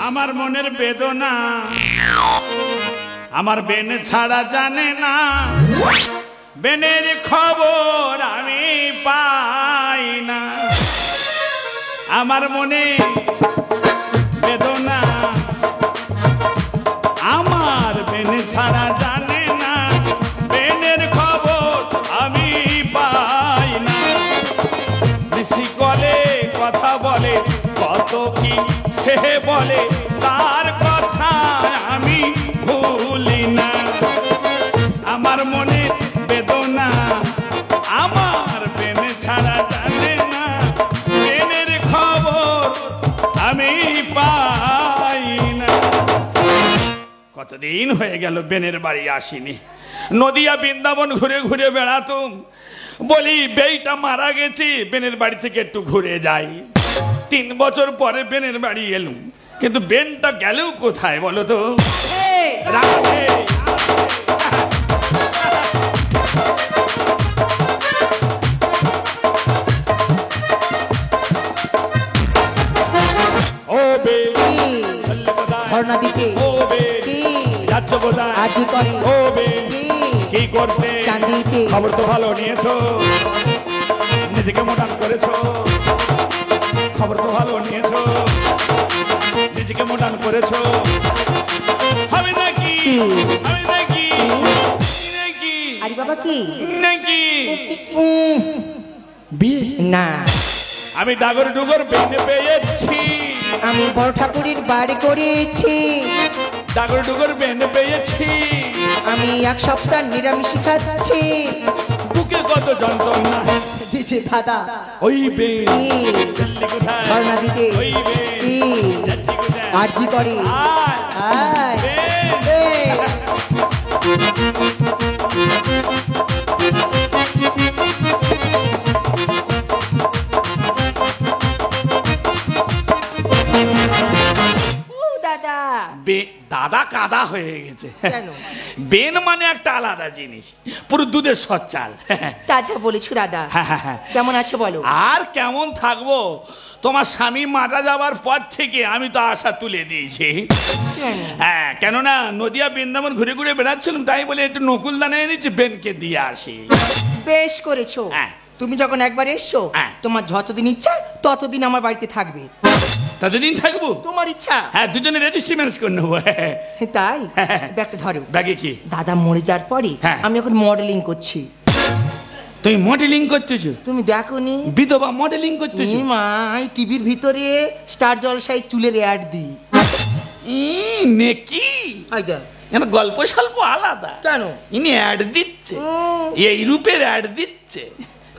আমার মনের বেদনা আমার বেন ছাড়া জানে না, বেনের খবর আমি পাই না। আমার মনে বেদনা আমার বেন ছাড়া জানে না, বেনের খবর আমি পাই না। বেশি কলে কথা বলে কত কি সে বলে, তার কথা আমি ভুলি না। আমার মনে বেদনা আমার বেন ছাড়া জানে না, বেনের খবর আমি পাই না। কতদিন হয়ে গেল বেনের বাড়ি আসিনি। নদিয়া বৃন্দাবন ঘুরে ঘুরে বেড়াতুম, বলি বেইটা মারা গেছি, বেনের বাড়ি থেকে একটু ঘুরে যাই। 3 বছর পরে বেনের বাড়ি এলুম, কিন্তু বেনটা গেলেও কোথায় বলো তো? ও বে ধর্ণা দিতে ও বে যাচ্ছ কোথায়? আরজি করে। ও বে কি করতে? চাঁদিতে। খবর তো ভালো নিয়েছো, নিজেকে মোটান করেছো। খবর তো ভালো নিয়েছো, নিজেকে মোটান করেছো। হবে নাকি হবে নাকি নাকি আরে বাবা কি নাকি বিয়ে না, আমি ডাগর ডুগর বেঁধে পেয়েছি, আমি বড় ঠাকুরের বাড়ি করেছি। ডাগর ডুগর বেঁধে পেয়েছি, আমি 1 সপ্তাহ নিরামিষ খাচ্ছি। বুকে কত যন্ত্রণা দিছে দাদা ওই বেন চললি কোথায়? ধর্ণা দিতে ওই বেন যাচ্ছি কোথায়? আরজি করে। আয় আয় বেন। দাদা দাদা কাদা হয়ে গেছে। কেন? বেন মানে একটা আলাদা জিনিস, পুরো দুধের সচ্চাল। তাজা বলেছো দাদা। কেমন আছে বলো? আর কেমন থাকবো, তোমার স্বামী মারা যাওয়ার পর থেকে আমি তো আশা তুলে দিয়েছি। হ্যাঁ, কেননা নদিয়া বৃন্দাবন ঘুরে ঘুরে বেড়াচ্ছিলাম, তাই বলে একটু নকুল দানা এনেছি, বেনকে দিয়ে আসি। বেশ করেছো। তুমি যখন একবার এসছো, তোমার যতদিন ইচ্ছা ততদিন আমার বাড়িতে থাকবে। ততদিন থাকবো? তোমার ইচ্ছা। হ্যাঁ, দুজনে রেজিস্ট্রি ম্যানেজ করে নেবো। তাই ব্যাগটা ধরো। ব্যাগে কি? দাদা মরে যাওয়ার পরে আমি এখন মডেলিং করছি। তুমি মডেলিং করতেছো? তুমি দেখোনি বিধবা মডেলিং করতেছো? মা টিভির ভিতরে স্টার জলসায় চুলের অ্যাড দিই। নেকি গল্প স্বল্প আলাদা। কেন? ইনি অ্যাড দিচ্ছে, এই রূপের অ্যাড দিচ্ছে।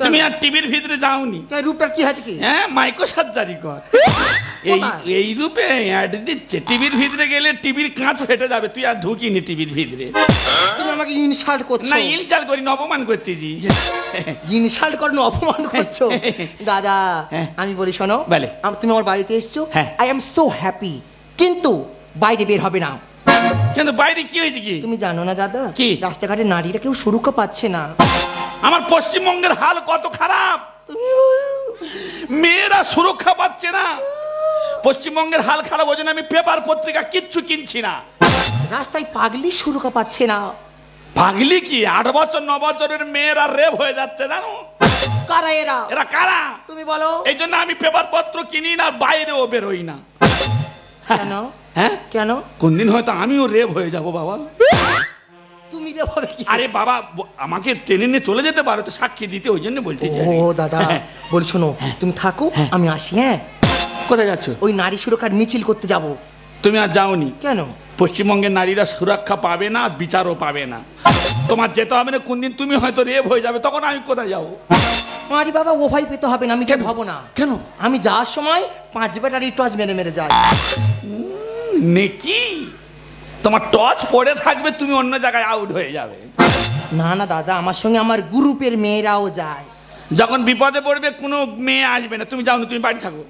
তুমি আর টিভির ভিতরে যাওনি? রূপটা কি আছে কি? হ্যাঁ, মাইক্রো সার্জারি কর। এই রূপে অ্যাড দিচ্ছে, টিভির ভিতরে গেলে টিভির কাঁচ ফেটে যাবে। তুই আর ঢুকিনি টিভির ভিতরে। তুমি আমাকে ইনসাল্ট করছো? না, ইনসাল্ট করিনি, অপমান করতেছি। ইনসাল্ট করো না, অপমান করছো। দাদা আমি বলি শোনো, তুমি আমার বাড়িতে এসছো, আই এম সো হ্যাপি, কিন্তু বাইরে বের হবে না। কিন্তু বাইরে কি হয়েছে কি? তুমি জানো না দাদা, কি রাস্তাঘাটে নারীরা কেউ সুরক্ষা পাচ্ছে না। আমার পশ্চিমবঙ্গের হাল কত খারাপ, মেয়েরা সুরক্ষা পাচ্ছে না। পশ্চিমবঙ্গের হাল খারাপ, ওই জন্য আমি পেপার পত্রিকা কিচ্ছু কিনছি না। রাস্তায় পাগলি সুরক্ষা পাচ্ছে না। পাগলি কি? 8 বছর 9 বছরের মেয়েরা রেপ হয়ে যাচ্ছে, জানো? কারা এরা? এরা কারা তুমি বলো। এই জন্য আমি পেপার পত্র কিনি না, বাইরেও বেরোই না। কেন? হ্যাঁ কেন? কোনদিন হয়তো আমিও রেপ হয়ে যাব বাবা। তুমি রেপ হবে কি? আরে বাবা, আমাকে ট্রেনে নিয়ে চলে যেতে পারো তো সাক্ষী দিতে, ওই জন্য বলতে চাই। ও দাদা বল শোনো, তুমি থাকো, আমি আসি। হ্যাঁ, কোথায় যাচ্ছ? ওই নারী সুরক্ষার মিছিল করতে যাব। তুমি আর যাওনি কেন? পশ্চিমবঙ্গের নারীরা সুরক্ষা পাবে না, বিচারও পাবে না। তোমার যেতে হবে না, কোনদিন তুমি হয়তো রেপ হয়ে যাবে, তখন আমি কোথায় যাবো? আরে বাবা, ও ভাই পেতে হবে না, আমি কেন ভাবো না। কেন? আমি যাওয়ার সময় 5 ব্যাটারি টর্চ মেরে মেরে যাই। নেকি তোমার টর্চ পড়ে থাকবে, তুমি অন্য জায়গায় আউট হয়ে যাবে। না না দাদা, আমার সঙ্গে আমার গ্রুপের মেয়েরাও যায়। যখন বিপদে পড়বে কোনো মেয়ে আসবে না, তুমি যাও না, তুমি বাড়ি থাকো।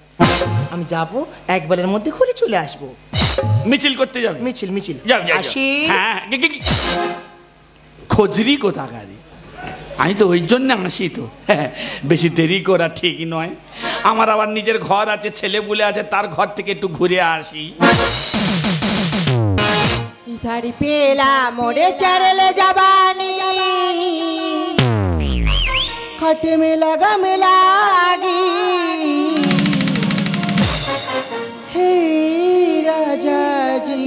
আমি যাবো, 1 বেলার মধ্যে ঘুরে চলে আসবো। মিছিল করতে যাবে? মিছিল মিছিল আসি। খোঁজরি কোথাকারি, আমি তো ওই জন্য আসি তো। বেশি দেরি করা ঠিক নয়। আমার আবার নিজের ঘর আছে, ছেলে বলে আছে, তার ঘর থেকে একটু ঘুরে আসি। इधर पेला मोरे चरले जवानी खट में लगा मिलागी हे राजा जी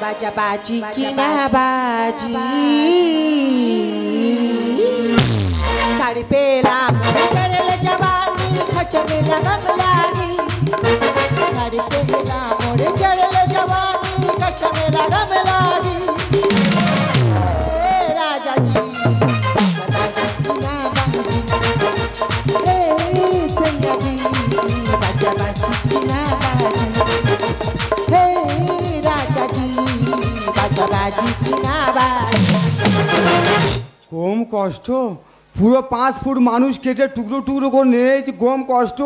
बाजा बाजी की ना बाजी इधर पेला मोरे चरले जवानी खट में लगा मिलागी इधर पेला मोरे चरले जवानी खट में लगा मिलागी हे राजा जी কম কষ্ট, পুরো 5 ফুট মানুষ কেটে টুকরো টুকরো করে নিয়েছি, কম কষ্ট,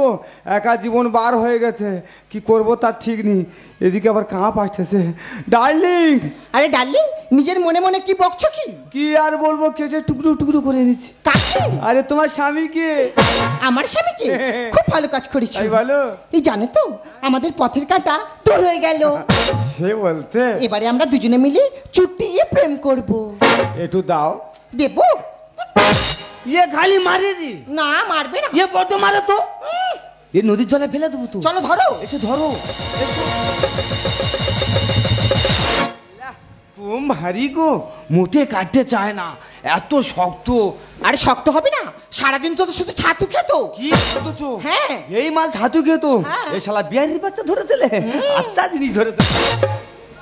একা জীবন বার হয়ে গেছে, কি করব তার ঠিক নেই। এদিকে আবার কাঁপ আসতেছে। ডার্লিং, আরে ডার্লিং, নিজের মনে মনে কি বকছো কি? কি আর বলবো, কেটে টুকরো টুকরো করে এনেছি। কাকে? আরে তোমার স্বামীকে। আমার স্বামীকে? খুব ভালো কাজ করেছি। তাই ভালো। এই জানো তো আমাদের পথের কাঁটা দূর হয়ে গেল। সে বলতে এবারে আমরা দুজনে মিলে চুটিয়ে প্রেম করব। একটু দাও। দেবো? ইয়ে খালি মারে রে। না মারবে না। ইয়ে বড্ড মারে তো। এই নদীর জলে ফেলে দেবো তো। চলো ধরো। একটু ধরো। কম ভারী গো, মোটে কাটতে চায় না, এত শক্ত। আরে শক্ত হবে না, সারাদিন তো শুধু ছাতু খেত। কি করছো? হ্যাঁ। এই মাল ছাতু খেতো? হ্যাঁ। এই শালা বিহারির বাচ্চা ধরেছিলে? আচ্ছা জিনিস ধরেছে।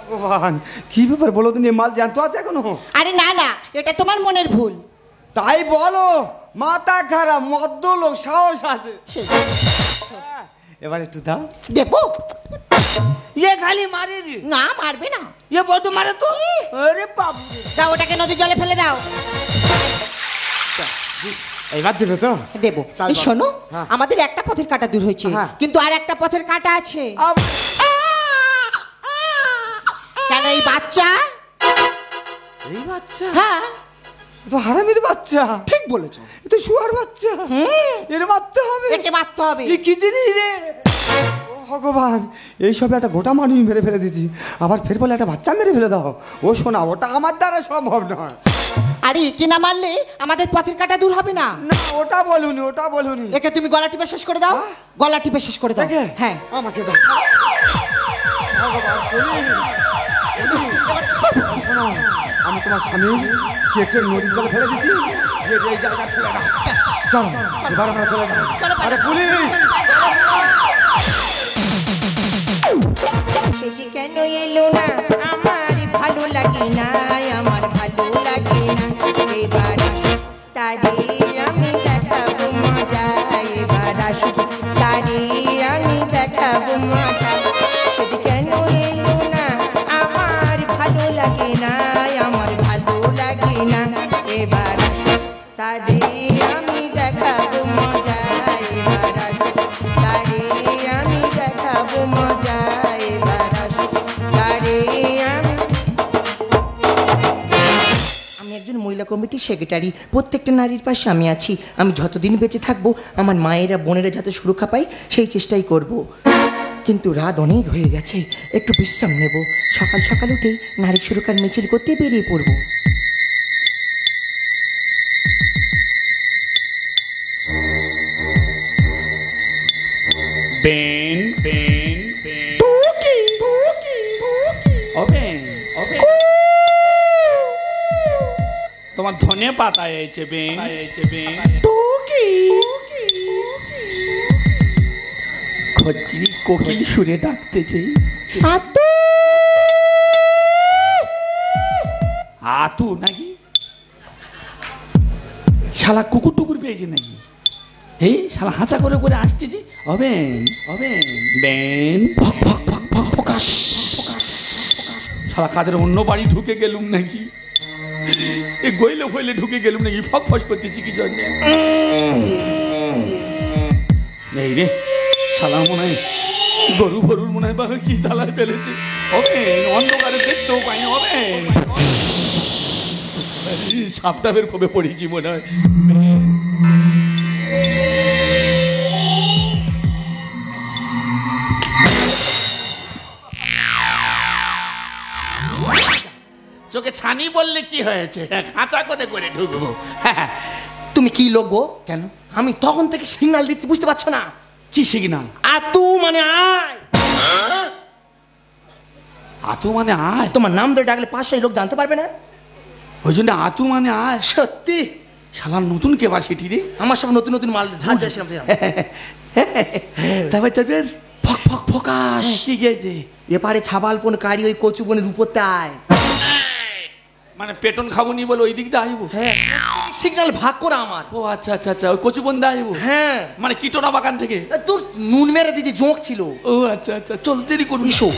ভগবান, কি ব্যাপার বলো তো, এই মাল জ্যান্ত আছে এখনো? আরে না না, এটা তোমার মনের ভুল। তাই বলো, মাথা খারাপ, মদ্য লোক, সাহস আছে। এবার একটু দাও। দেবো? ইয়ে খালি মারে রে। না মারবে না। ইয়ে বড্ড মারে তো। আরে বাবু, দাও ওটাকে নদীর জলে ফেলে দাও। এবার দেবে তো? দেবো। এই শোনো, আমাদের একটা পথের কাঁটা দূর হয়েছে, কিন্তু আর একটা পথের কাঁটা আছে। কেন এই বাচ্চা? এই বাচ্চা? হ্যাঁ তো হারামির বাচ্চা। ঠিক বলেছো। এ তো শুয়ার বাচ্চা। এর মারতে হবে। একে মারতে হবে। এ কি জিনিস রে? ও ভগবান, এইসব একটা গোটা মানুষ মেরে ফেলে দিয়েছি, আবার ফের বলে একটা বাচ্চা মেরে ফেলে দাও। ও শোনা, ওটা আমার দ্বারা সম্ভব নয়। আরে একে না মারলে আমাদের পথের কাঁটা দূর হবে না। না, ওটা বলুনি, ওটা বলুনি। একে তুমি গলা টিপে শেষ করে দাও। গলা টিপে শেষ করে দাও। হ্যাঁ আমাকে দাও। আমি তোমার স্বামী কেটে নদীর জলে ফেলে দিচ্ছি। এই জায়গা ছেড়ে দাও। চলো, এবার আমরা চলে যাবো। আরে পুলিশ! সে যে কেন এলো না, আমার ভালো লাগে না, আমার ভালো লাগে না। এবার তারে আমি দেখাবো মজা, এবার আসুক তারে আমি দেখাবো মজা। সে যে কেন এলো না, আমার ভালো লাগে না, আমার ভালো লাগে না। এবার তারে আমি দেখাবো মজা, এবার আসুক তারে আমি দেখাবো মজা। আমি একজন মহিলা কমিটির সেক্রেটারি, প্রত্যেকটা নারীর পাশে আমি আছি। আমি যতদিন বেঁচে থাকবো আমার মায়েরা বোনেরা যাতে সুরক্ষা পায় সেই চেষ্টাই করব। কিন্তু রাত অনেক হয়ে গেছে, একটু বিশ্রাম নেব। সকাল সকাল উঠেই নারী সুরক্ষার মিছিল করতে বেরিয়ে পড়ব। Ben Ben Ben Oben Oben, তোমার ধনে পাতা এসেছে বেন, খচ্চি কোকিল সুরে ডাকতেছে। আতু নাকি শালা কুকুর টুকুর পেয়েছে নাকি? এই শালা হাঁচা করে করে আসতেছি। হবেন হবেন বেন, ভক ভক ভক ভক প্রকাশ। শালা কাদের অন্য বাড়ি ঢুকে গেলুম নাকি? এই গইলে ফইলে ঢুকে গেলুম নাকি? ফক ফস করতেছি কি জন্য? এই রে শালা মনে হয় গরু ফরুর মনে হয় বা কি তালায় ফেলেছে। হবেন অন্ধকারে দেখতেও পাই না। হবেন সাপটাপের কবে পড়েছি মনে হয়। চোখে ছানি বললে কি হয়েছে, খাঁচা করে করে ঢুকবো। তুমি কি লোক গো? কেন? আমি তখন থেকে সিগন্যাল দিচ্ছি, বুঝতে পারছো না? কি সিগনাল? আতু মানে আয়। আতু মানে আয়? তোমার নাম ধরে ডাকলে 500 লোক জানতে পারবে না। ওই জন্য আতু মানে আয়। সত্যি শালার নতুন ক্যাপাসিটি রে। আমার সব নতুন নতুন মাল ঝাঁজ যাচ্ছিলাম। তারপর তারপর ফক ফক ফকাস কি গেছে? এপারে ছাবাল কোন কারি ওই কচু বনের উপরতে আয়। মানে পেটন খাবো নি বলে ওই দিক দিয়ে আসবো? হ্যাঁ, সিগন্যাল ভাগ করা আমার। ও আচ্ছা আচ্ছা আচ্ছা, ওই কচু বন্ধে আসবো? হ্যাঁ, মানে কিটোনা বাগান থেকে? তোর নুন মেরে দিদি জোঁক ছিল। ও আচ্ছা আচ্ছা, চল দেরি করবি। ইসো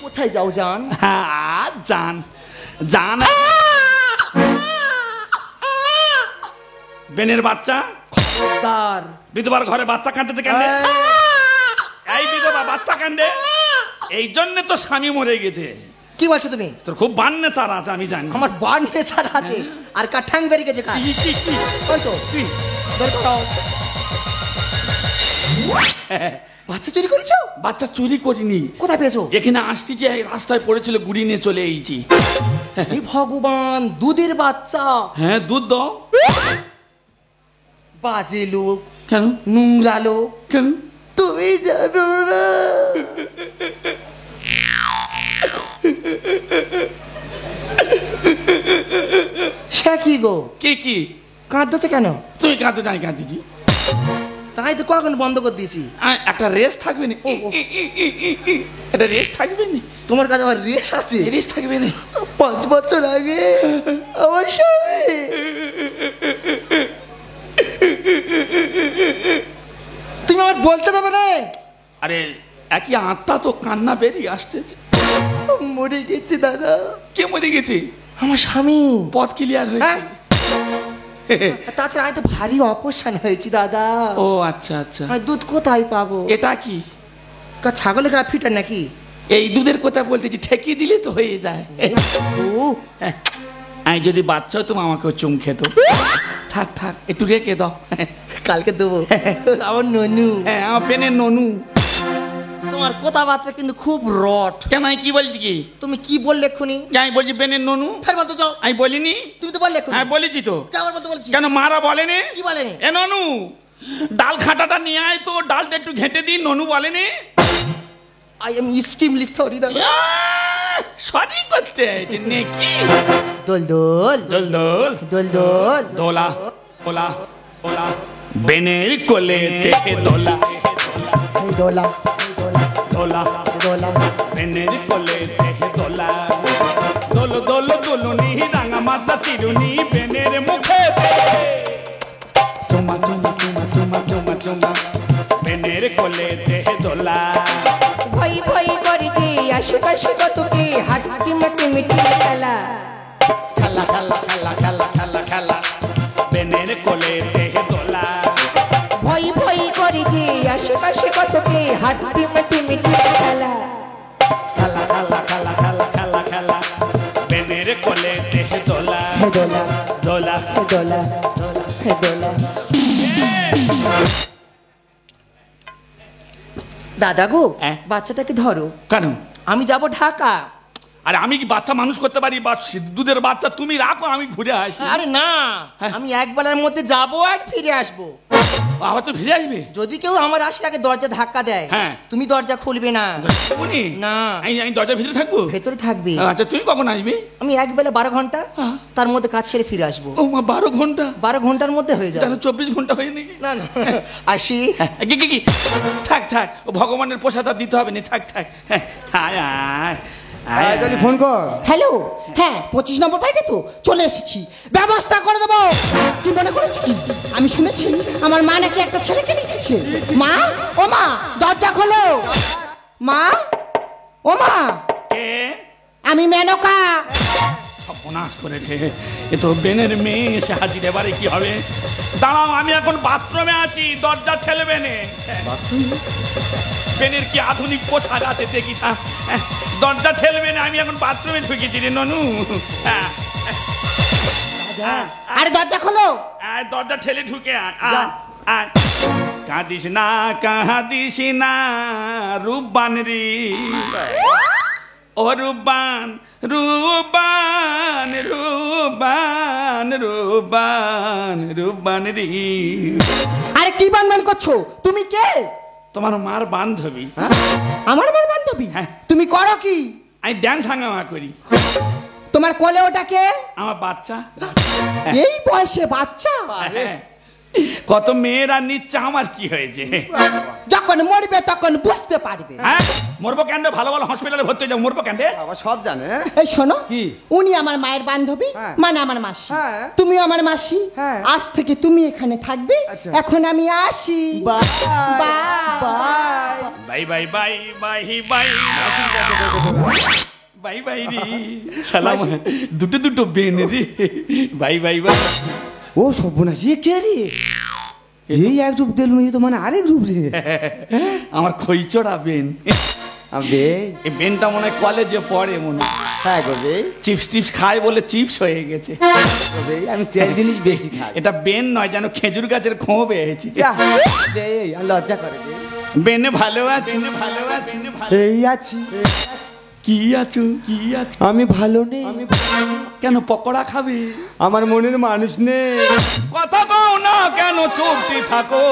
কোথায় যাও জান? হ্যাঁ জান জান। বেনের বাচ্চা তার বিধবার ঘরে বাচ্চা কাঁদতেছে কেন? এই বিধবা বাচ্চা কান্দে এই জন্য তো স্বামী মরে গেছে। কি বলছো তুমি? তোর খুব বান্নে চার আছে আমি জানি। আমার বান নেচার আছে আর কাঠাং বেরিয়ে গেছে কার? ওই তো বের করো। বাচ্চা চুরি করেছো? বাচ্চা চুরি করিনি। কোথায় পেয়েছো? এখানে আসতে যে রাস্তায় পড়েছিল, গুড়ি নিয়ে চলে এসেছি। এই ভগবান, দুধের বাচ্চা। হ্যাঁ দুধ দাও। বাজে লোক, কেন? নোংরা লোক। কেন? তুমি জানো না? সে কি গো? কি কি কাঁদছো কেন? তুই কাঁদো, জানি কাঁদিছি। তাই তো কখন বন্ধ করে দিয়েছি। একটা রেস্ট থাকবে না? একটা রেস্ট থাকবে না? তোমার কাছে আমার রেশ আছে? রেস্ট থাকবে না? 5 বছর আগে আমার স্বামী তুমি আমার বলতে দেবে না? আরে একই আত্মা তো কান্না বেরিয়ে আসতেছে। মরে গেছি দাদা। কে মরে গেছে? আমার স্বামী। পথ ক্লিয়ার হয়েছে? তাছাড়া আমি তো ভারী অপসান হয়েছি দাদা। ও আচ্ছা আচ্ছা। আমি দুধ কোথায় পাবো? এটা কি ছাগলের গা ফিটার নাকি? এই দুধের কথা বলতেছি, ঠেকিয়ে দিলে তো হয়ে যায়। ও আমি যদি বাচ্চাও তুমি আমাকেও চুম খেত। থাক থাক, একটু রেখে দাও। কালকে দেবো। আমার ননু। হ্যাঁ আমার পেনের ননু। তোমার কথাবার্তা কিন্তু খুব রট। কেন আমি কি বলছি? কি তুমি কি বললে এক্ষুনি? আমি বলছি পেনের ননু। ফের বলতে যাও। আমি বলিনি? তুমি তো বললে এক্ষুনি। হ্যাঁ বলেছি তো। আবার বলতে বলছি। কেন মারা বলেনি? কি বলেনি? এ ননু ডাল খাটাটা নিয়ে আয় তো, ডালটা একটু ঘেঁটে দিই। ননু বলেনি? আই এম এক্সট্রিমলি সরি দাদা। সরি করতে আছে নাকি? দোল দোল দোল দোল দোল দোল দোলা ওলা ওলা বেনের কোলে দেখে দোলা দোলা দোলা দোলা বেনের কোলে দেখে দোলা দোল দোল দোলনি রাঙা মাথা তিরুনি বেনের মুখে চুমা চুমা চুমা চুমা চুমা চুমা বেনের কোলে দেখে দোলা ভই ভই করে যে আশেপাশে কতকে হাঁটি মাটি মিটি খেলা খেলা খেলা খেলা খেলা খেলা খেলা বেনের কোলে দেখে দোলা ভই ভই করে যে আশেপাশে কতকে হাঁটি মাটি মিটি খেলা খেলা খেলা খেলা খেলা খেলা খেলা বেনের কোলে দেখে দোলা দোলা দোলা দোলা দোলা দাদা গো, হ্যাঁ? বাচ্চাটাকে ধরো। কেন? আমি যাব ঢাকা। আরে আমি কি বাচ্চা মানুষ করতে পারি? বা দুধের বাচ্চা তুমি রাখো, আমি ঘুরে আসি। আরে না, হ্যাঁ। আমি এক বেলার মধ্যে যাব আর ফিরে আসবো। আবার তো ফিরে আসবে? যদি কেউ আমার আসার আগে দরজা ধাক্কা দেয়, হ্যাঁ। তুমি দরজা খুলবে না। শুনি? না। আমি দরজার ভিতরে থাকবো? ভেতরে থাকবে। আচ্ছা তুমি কখন আসবে? আমি এক বেলা 12 ঘন্টা, হ্যাঁ। তার মধ্যে কাজ ছেড়ে ফিরে আসবো। ও মা, 12 ঘন্টা? 12 ঘন্টার মধ্যে হয়ে যাবে। 24 ঘন্টা হয়ে নাকি? না না, আসি। হ্যাঁ, কি থাক থাক, ও ভগবানের প্রসাদ দিতে হবে না। থাক থাক। হ্যাঁ, আয় আয় আয়, তাহলে ফোন কর। হ্যালো, হ্যাঁ 25 নম্বর বাড়িতে তো চলে এসেছি, ব্যবস্থা করে দেবো। কি মনে করেছি কি? আমি শুনেছি আমার মা নাকি একটা ছেলেকে নিয়েছে। মা, ও মা, দরজা খোলো। মা, ও মা, কে? আমি মেনকা। সর্বনাশ করেছে এ তো। বেনের মেয়ে এসে হাজির, এবারে কি হবে? দাঁড়াও, আমি এখন বাথরুমে আছি, দরজা ঠেলবে নে। বেনের কি আধুনিক পোশাক আছে দেখি তা। দরজা ঠেলবে না, আমি এখন বাথরুমে ঢুকেছি রে ননু। আরে দরজা খোলো। দরজা ঠেলে ঢুকে আয়। কাঁদিস না কাঁদিস না রূপবান রে, ও রূপবান রূপবান রূপবান রূপবান রূপবান রে। আরে কি বানবান করছো? তুমি কে? তোমার মার বান্ধবী। আমার মার বান্ধবী? হ্যাঁ। তুমি করো কি? আমি ড্যান্স হাঙ্গামা করি। তোমার কোলে ওটা কে? আমার বাচ্চা। এই বয়সে বাচ্চা? হ্যাঁ। কত মেয়েরা নিচ্ছে, আমার কি হয়েছে? যখন মরবে তখন বুঝতে পারবে। হ্যাঁ মরবো কেন? ভালো ভালো হসপিটালে ভর্তি হয়ে যাবো, মরবো কেন? আবার সব জানে। এই শোনো, কি? উনি আমার মায়ের বান্ধবী, হ্যাঁ। মানে আমার মাসি। হ্যাঁ। তুমি আমার মাসি। হ্যাঁ। আজ থেকে তুমি এখানে থাকবে। আচ্ছা। এখন আমি আসি। Bye bye bye bye bye bye bye bye রে সালাম। দুটো দুটো বেন রে। Bye bye bye. ও সর্বনাশ, এ কে রে? এই এক রূপ দিল, এই তো মানে আরেক রূপ রে। আমার খইচড়া বেন। আবে এই বেনটা মনে হয় কলেজে পড়ে মনে হয়। হ্যাঁ গবে, চিপস টিপস খায় বলে চিপস হয়ে গেছে। গবে আমি তেল জিনিস বেশি খাই। এটা বেন নয়, যেন খেজুর গাছের খোঁ বেয়েছি। যা, দে, এই, আর লজ্জা করে দে। বেনে ভালো আছে, ভালো আছে, ভালো। এই আছি। কি আছো? কি আছো? আমি ভালো নেই। কেন পকোড়া খাবে? আমার মনের মানুষ নেই। কথা কও না কেন, চুপটি থাকো।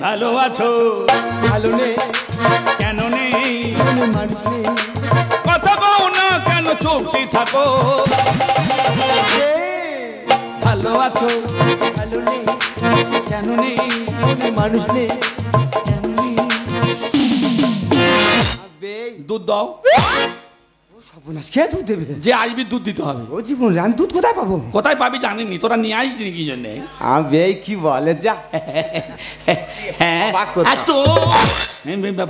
ভালো আছো? ভালো নেই। কেন নেই? মনের মানুষ নেই। কথা কও না কেন, চুপটি থাকো। ভালো আছো? ভালো নেই। কেন নেই? মনের মানুষ নেই। কেন নেই? আবে দুধ দাও। ও সর্বনাশ, কে দুধ দেবে? যে আসবি দুধ দিতে হবে। ও জীবন রে, আমি দুধ কোথায় পাবো? কোথায় পাবি জানিনি, তোরা নিয়ে আসবি কি জন্যে? আবে কি বলে, যা। হ্যাঁ অবাক কথা। আসতো।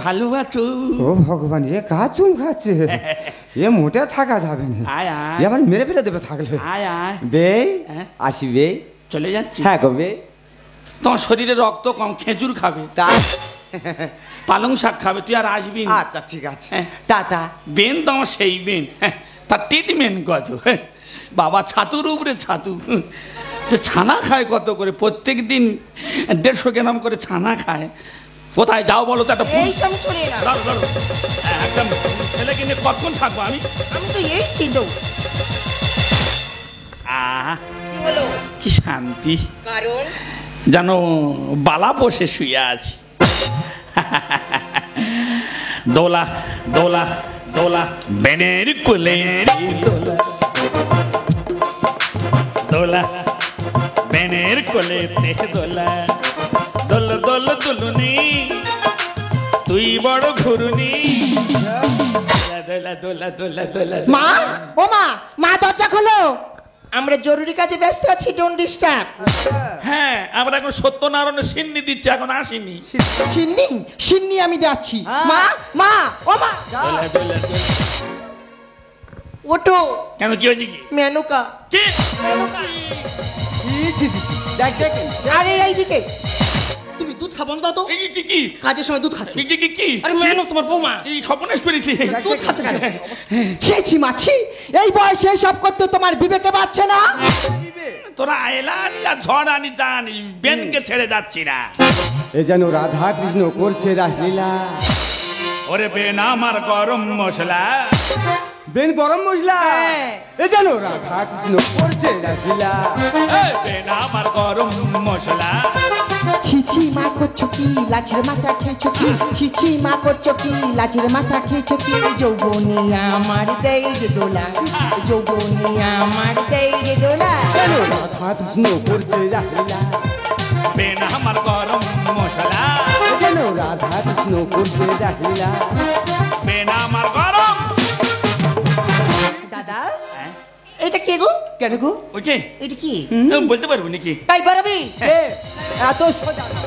ভালো আছো? ও ভগবান, এ গা চুন খাচ্ছে। এ মোটে থাকা যাবে না। আয় এ আয় আমার মেরে ফেলে দেবে থাকলে। আয় আয়। বে হ্যাঁ। আসি বে। চলে যাচ্ছি। হ্যাঁ গবে। তোমার শরীরে রক্ত কম, খেজুর খাবে, তা পালং শাক খাবে, তুই আর আসবি না। আচ্ছা ঠিক আছে, হ্যাঁ। টাটা। বেন তো আমার সেই বেন। হ্যাঁ, তার ট্রিটমেন্ট কত? হ্যাঁ, বাবা ছাতুর উপরে ছাতু। যে ছানা খায় কত করে, প্রত্যেক দিন 150 গ্রাম করে ছানা খায়। কোথায় যাও বলো তো? একটা এই তো আমি চলে এলাম। দাঁড়াও, দাঁড়াও। একদম ছেলে কিনে কতক্ষণ থাকবো আমি? আমি তো এসছি তো। আহা কি হলো? কি শান্তি, কারণ যেন বালা বসে শুয়ে আছি। দোলা দোলা দোলা বেনের কুলের দোলা, দোলা বেনের কোলে দোলা, দোল দোল দুলুনি তুই বড় ঘুরুনি। দোলা দোলা দোলা দোলা। মা, ও মা, মা দরজা খোলো। আমরা জরুরি কাজে ব্যস্ত আছি, ডোন্ট ডিস্টার্ব। হ্যাঁ, আমরা এখন সত্যনারায়ণের সিন্নি দিচ্ছি, এখন আসিনি। সিন্নি, সিন্নি আমি যাচ্ছি। মা, মা, ও মা। দোলা দোলা দোলা। ওটো কেন, কি হয়েছে? কি মেনুকা। কি? দেখ দেখ, আরে এইদিকে তুমি দুধ খাবো না তো? কি কি কি কাজের সময় দুধ খাচ্ছি। কি কি কি? আরে মেনু তোমার বৌমা। এই স্বপ্নেশ পেরেছি। দুধ খাচ্ছে কেন? ছি ছি মাছি, এই বয়সে সব করতে তোমার বিবেকে বাড়ছে না? তোরা এলানি আর ঝড় আনি জানি, বেনকে ছেড়ে যাচ্ছি না। এ যেন রাধা কৃষ্ণ করছে রাসলীলা। ওরে বেন আমার গরম মশলা। বেন গরম মশলা। হ্যাঁ। এ যেন রাধা কৃষ্ণ করছে রাসলীলা। এই বেন আমার গরম মশলা। ছি ছি মা করছো কি, লাচের মাথা খেয়েছো কি? ছি ছি মা করছো কি, লাচের মাথা খেয়েছো কি? যৌবনী আমার দেই রে দোলা, যৌবনী আমার দেই রে দোলা। যেন রাধা কৃষ্ণ করছে রাসলীলা। বেন আমার গরম মশলা। এ যেন রাধা কৃষ্ণ করছে রাসলীলা। বেন আমার গরম। দাদা হ্যাঁ? এটা কে গো? কেন গো? ওকে এটা কি? বলতে পারবো নাকি? তাই পারবি? এ, এত সোজা না।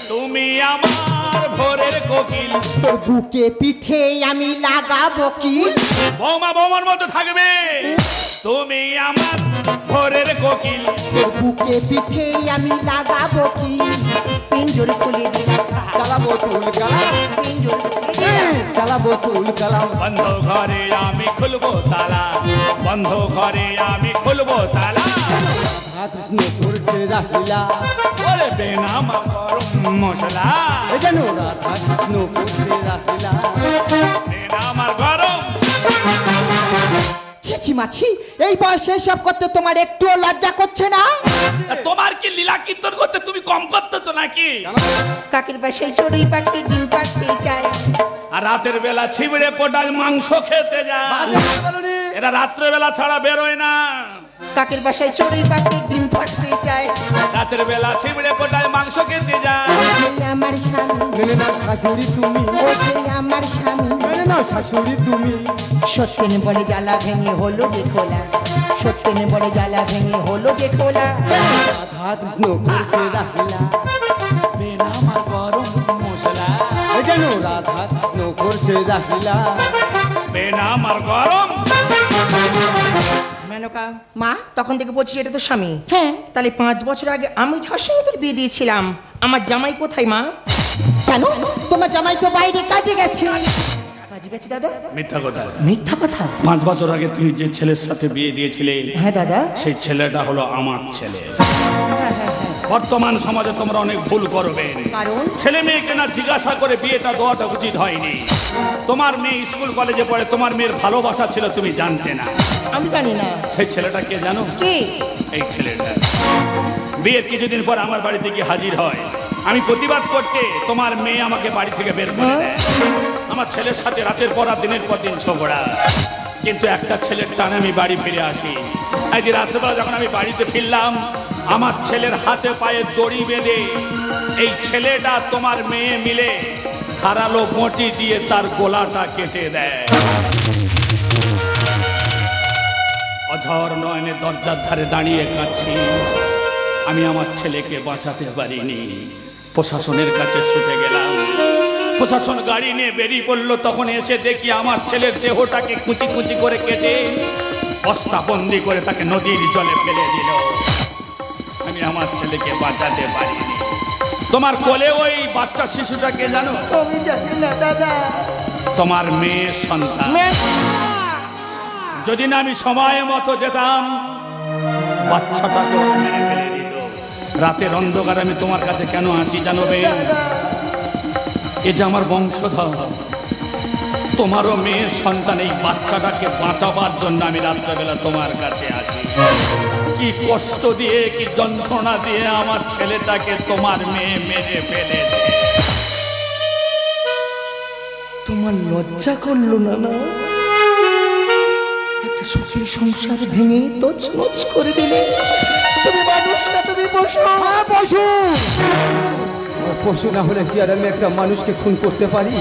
তুমি আমার ভোরের কোকিল। তোর বুকে পিঠে আমি লাগাবো কি? বৌমা বৌমার মতো থাকবে। তুমি আমার ভোরের কোকিল। তোর বুকে পিঠে আমি লাগাবো কি? পিঞ্জর খুলে দিলাম, চালাবো চুল কালাম, পিঞ্জর খুলে দিলাম। চালাবো চুল কালাম। বন্ধ ঘরে আমি খুলবো তালা, বন্ধ ঘরে আমি খুলবো তালা। রাধা কৃষ্ণ করছে রাসলীলা। ও আরে বেনা আমার গরম মশলা এ যেন রাধা কৃষ্ণ করছে রাখলা বেনা আমার গরম। ছিছি মাছি, এই বয়সে সব করতে তোমার একটুও লজ্জা করছে না? তোমার কি লীলা কীর্তন করতে তুমি কম করতেছো নাকি? কাকের বাসায় চড়ুই পাখি ডিম পাড়তে চায়। আর রাতের বেলা ছিবড়ে কোটাল মাংস খেতে যায়। এরা রাত্রে বেলা ছাড়া বেরোয় না। কাকের বাসায় চড়ুই পাখি ডিম পাড়তে চায়। রাতের বেলা ছিবড়ে কোটায় মাংস খেতে যায়। ওই আমার স্বামী, মেনে নাও শাশুড়ি তুমি, ওই আমার স্বামী। মেনে নাও শাশুড়ি তুমি। সত্যেন বলে জ্বালা ভেঙে হলো যে খোলা, সত্যেন বলে জ্বালা ভেঙে হলো যে খোলা। রাধা কৃষ্ণ করছে রাখলা বেনা আমার গরম মশলা এ যেন রাধা কৃষ্ণ করছে রাখলা বেনা আমার গরম। মেনকা, মা, তখন থেকে বলছি এটা তো স্বামী। হ্যাঁ। তাহলে 5 বছর আগে আমি যার সঙ্গে তোর বিয়ে দিয়েছিলাম, আমার জামাই কোথায় মা? কেন? তোমার জামাই তো বাইরে কাজে গেছে। কাজে গেছি দাদা? মিথ্যা কথা। মিথ্যা কথা? 5 বছর আগে তুমি যে ছেলের সাথে বিয়ে দিয়েছিলে হ্যাঁ দাদা। সেই ছেলেটা হলো আমার ছেলে। বর্তমান সমাজে তোমরা অনেক ভুল করবে। কারণ? ছেলে মেয়েকে না জিজ্ঞাসা করে বিয়েটা দেওয়াটা উচিত হয়নি। তোমার মেয়ে স্কুল কলেজে পড়ে, তোমার মেয়ের ভালোবাসা ছিল তুমি জানতে না। আমি জানি না। সেই ছেলেটা কে জানো? কে? এই ছেলেটা বিয়ের কিছুদিন পর আমার বাড়িতে গিয়ে হাজির হয়। আমি প্রতিবাদ করতে তোমার মেয়ে আমাকে বাড়ি থেকে বের করে দেয়। আমার ছেলের সাথে রাতের পর রাত দিনের পর দিন ঝগড়া। কিন্তু একটা ছেলের টানে আমি বাড়ি ফিরে আসি। আজ রাত্রেবেলা যখন আমি বাড়িতে ফিরলাম, আমার ছেলের হাতে পায়ে দড়ি বেঁধে এই ছেলেটা তোমার মেয়ে মিলে ধারালো বঁটি দিয়ে তার গলাটা কেটে দেয়। অঝর নয়নে দরজার ধারে দাঁড়িয়ে কাঁদছি। আমি আমার ছেলেকে বাঁচাতে পারিনি। প্রশাসনের কাছে ছুটে গেলাম। প্রশাসন গাড়ি নিয়ে বেরিয়ে পড়লো। তখন এসে দেখি আমার ছেলের দেহটাকে কুচি কুচি করে কেটে বস্তাবন্দি করে তাকে নদীর জলে ফেলে দিল। আমি আমার ছেলেকে বাঁচাতে পারিনি। তোমার কোলে ওই বাচ্চা শিশুটাকে জানো? আমি জানি না দাদা। তোমার মেয়ের সন্তান। যদি না আমি সময় মতো যেতাম, বাচ্চাটাকে ওরা মেরে ফেলে দিত। রাতের অন্ধকার আমি তোমার কাছে কেন আসি জানবে? এ যে আমার বংশধর, তোমারও মেয়ের সন্তান। এই বাচ্চাটাকে বাঁচাবার জন্য আমি রাত্রেবেলা তোমার কাছে আসি। কি কষ্ট দিয়ে, কি যন্ত্রণা দিয়ে আমার ছেলেটাকে তোমার মেয়ে মেরে ফেলেছে। তোমার লজ্জা করলো না? না, একটা সুখের সংসার ভেঙে তছনছ করে দিলে। তুমি মানুষ না, তুমি পশু। হ্যাঁ, পশু। পশু না হলে কি আর আমি একটা মানুষকে খুন করতে পারি?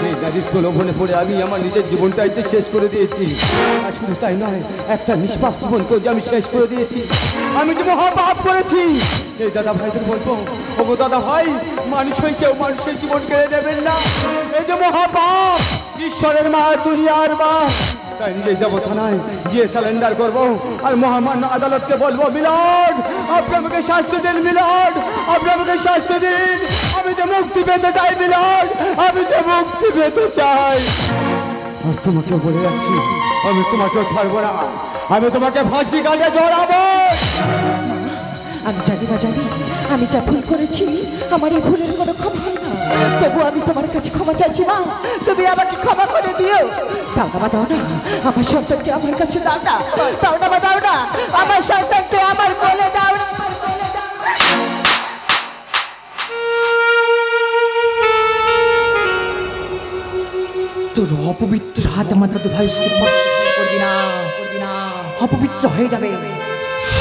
এই নারীর প্রলোভনে পড়ে আমি আমার নিজের জীবনটাই যে শেষ করে দিয়েছি। আর শুধু তাই নয়, একটা নিষ্পাপ জীবনকেও যে আমি শেষ করে দিয়েছি। আমি যে মহা পাপ করেছি। এই দাদা ভাইদের বলবো, ওগো দাদা ভাই, মানুষ হয়ে কেউ মানুষের জীবন কেড়ে নেবেন না। এই যে মহা পাপ, ঈশ্বরের মা, দুনিয়ার মা। তাই নিজে যাবো থানায়, গিয়ে স্যালেন্ডার করবো। আর মহামান্য আদালতকে বলবো, মিলর্ড আপনি আমাকে শাস্তি দিন, মিলর্ড আপনি আমাকে শাস্তি দিন। আমি যে মুক্তি পেতে চাই মিলর্ড, আমি যে মুক্তি পেতে চাই। আর তোমাকে বলে যাচ্ছি, আমি তোমাকেও ছাড়বো না। আমি তোমাকে ফাঁসি কাটে জড়াবো। আমি জানি বা জানি আমি যা ভুল করেছি, আমার এই ভুলের কোনো ক্ষমা হয় না। তবু আমি তোমার কাছে ক্ষমা চাইছি মা, তুমি আমাকে ক্ষমা করে দিও। দাও না মা, দাও না, আমার সন্তানকে আমার কাছে দাও না। দাও না মা, দাও না, আমার সন্তানকে আমার কোলে দাও না। তোর অপবিত্র হাত আমার দাদু ভাইকে করবি না, করবি না। অপবিত্র হয়ে যাবে।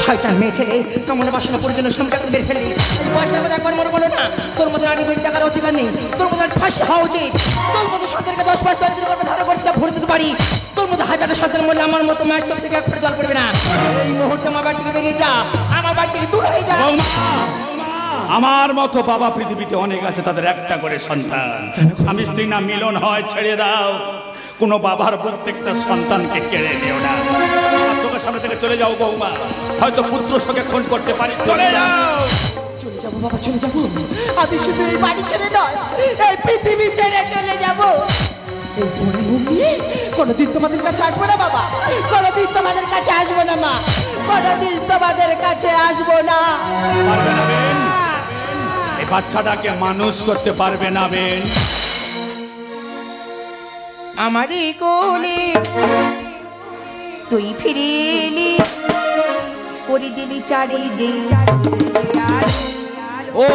শয়তান মেয়ে ছেলে, কেমন বাসনা পড়ে জন্য সামনে বের ফেলে। এই বয়সের কথা একবার মনে বলো না। তোর মতো নারী বেঁচে থাকার অধিকার নেই। তোর মতো ফাঁসি হওয়া উচিত। তোর মতো সন্তানকে 10 মাস 10 দিন করে ধারা করতে ভরে দিতে পারি। তোর মতো হাজারটা সন্তান মরলে আমার মতো মায়ের চোখ থেকে এক ফোঁটা জল পড়বে না। এই মুহূর্তে আমার বাড়ি থেকে বেরিয়ে যা, আমার বাড়ি থেকে দূর হয়ে যা। আমার মতো বাবা পৃথিবীতে অনেক আছে, তাদের একটা করে সন্তান। স্বামী স্ত্রী না মিলন হয়, ছেড়ে দাও। কোনো বাবার প্রত্যেকটা সন্তানকে কেড়ে নিও না। আমার চোখের সামনে থেকে চলে যাও বৌমা। হয়তো পুত্র শোকে খুন করতে পারি, চলে যাও। চলে যাবো বাবা, চলে যাবো। আমি শুধু এই বাড়ি ছেড়ে নয়, এই পৃথিবী ছেড়ে চলে যাবো। এই বড় মুখ নিয়ে কোনোদিন তোমাদের কাছে আসবো না বাবা, কোনোদিন তোমাদের কাছে আসবো না মা, কোনোদিন তোমাদের কাছে আসবো না। পারবে না বেন, বাচ্চাটাকে মানুষ করতে পারবে না বেন। আমারই কোলে তুই ফিরে এলি, করে দিলি চারিদিক ও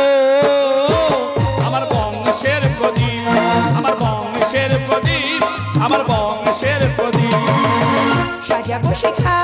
আমার বংশের প্রদীপ, আমার বংশের প্রদীপ, আমার বংশের প্রদীপ। সাজাবো শেখা